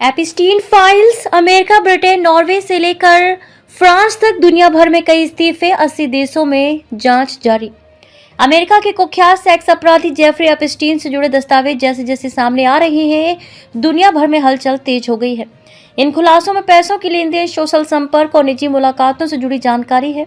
एपिस्टीन files America, Britain, Norway से लेकर France तक दुनिया भर में कई इस्तीफे, 80 देशों में जांच जारी। अमेरिका के कुख्यात सेक्स अपराधी जेफरी एपिस्टीन से जुड़े दस्तावेज जैसे जैसे सामने आ रहे हैं, दुनिया भर में हलचल तेज हो गई है। इन खुलासों में पैसों की लेन देन, सोशल संपर्क और निजी मुलाकातों से जुड़ी जानकारी है।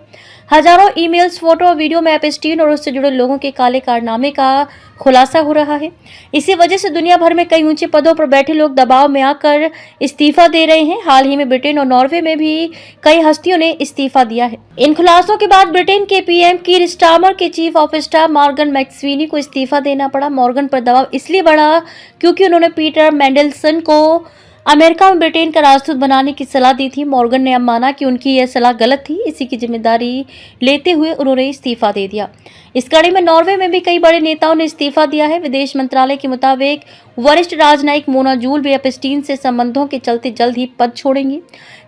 हजारों ईमेल्स, फोटो और वीडियो में एपिस्टीन और उससे जुड़े लोगों के काले कारनामे का खुलासा हो रहा है। इसी वजह से दुनिया भर में कई ऊंचे पदों पर बैठे लोग दबाव में आकर इस्तीफा दे रहे हैं। हाल ही में ब्रिटेन और नॉर्वे में भी कई हस्तियों ने इस्तीफा दिया है। इन खुलासों के बाद ब्रिटेन के पीएम कीर स्टारमर के चीफ ऑफ स्टाफ मॉर्गन मैक्सवेनी को इस्तीफा देना पड़ा। मॉर्गन पर दबाव इसलिए बढ़ा क्योंकि उन्होंने पीटर मैंडेलसन को अमेरिका में ब्रिटेन का राजदूत बनाने की सलाह दी थी। मॉर्गन ने अब माना कि उनकी यह सलाह गलत थी। इसी की जिम्मेदारी लेते हुए उन्होंने इस्तीफा दे दिया। इस कड़ी में नॉर्वे में भी कई बड़े नेताओं ने इस्तीफा दिया है। विदेश मंत्रालय के मुताबिक वरिष्ठ राजनयिक मोना जूल भी एपिस्टीन से संबंधों के चलते जल्द ही पद छोड़ेंगी।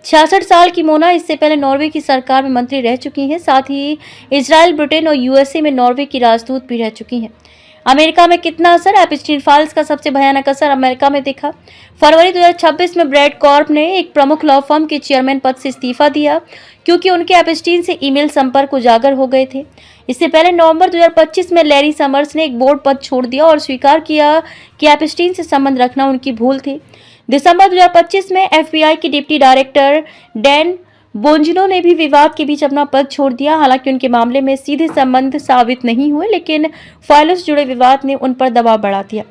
66 साल की मोना इससे पहले नॉर्वे की सरकार में मंत्री रह चुकी हैं। साथ ही इजराइल, ब्रिटेन और यूएसए में नॉर्वे की राजदूत भी रह चुकी हैं। अमेरिका में कितना असर? एपिस्टीन फाइल्स का सबसे भयानक असर अमेरिका में दिखा। फरवरी 2026 में ब्रैड कॉर्प ने एक प्रमुख लॉ फर्म के चेयरमैन पद से इस्तीफा दिया क्योंकि उनके एपिस्टीन से ईमेल संपर्क उजागर हो गए थे। इससे पहले नवंबर 2025 में लैरी समर्स ने एक बोर्ड पद छोड़ दिया और स्वीकार किया कि एपिस्टीन से संबंध रखना उनकी भूल थी। दिसंबर 2025 में एफबीआई के डिप्टी डायरेक्टर डैन बोंजिनो ने भी विवाद के बीच अपना पद छोड़ दिया। हालांकि उनके मामले में सीधे संबंध साबित नहीं हुए, लेकिन फाइलों से जुड़े विवाद ने उन पर दबाव बढ़ा दिया।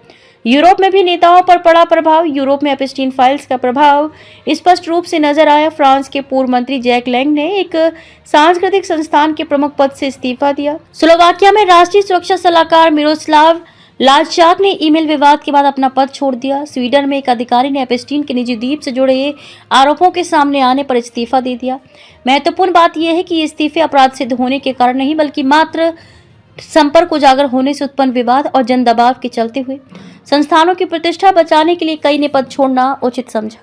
यूरोप में भी नेताओं पर पड़ा प्रभाव। यूरोप में एपिस्टीन फाइल्स का प्रभाव स्पष्ट रूप से नजर आया। फ्रांस के पूर्व मंत्री जैक लैंग ने एक सांस्कृतिक संस्थान के प्रमुख पद से इस्तीफा दिया। स्लोवाकिया में राष्ट्रीय सुरक्षा सलाहकार मिरोस्लाव लाजचाक ने ईमेल विवाद के बाद अपना पद छोड़ दिया। स्वीडन में एक अधिकारी ने एपिस्टीन के निजी द्वीप से जुड़े आरोपों के सामने आने पर इस्तीफा दे दिया। महत्वपूर्ण बात यह है कि ये इस्तीफे अपराध सिद्ध होने के कारण नहीं, बल्कि मात्र संपर्क उजागर होने से उत्पन्न विवाद और जन दबाव के चलते हुए। संस्थानों की प्रतिष्ठा बचाने के लिए कई ने पद छोड़ना उचित समझा।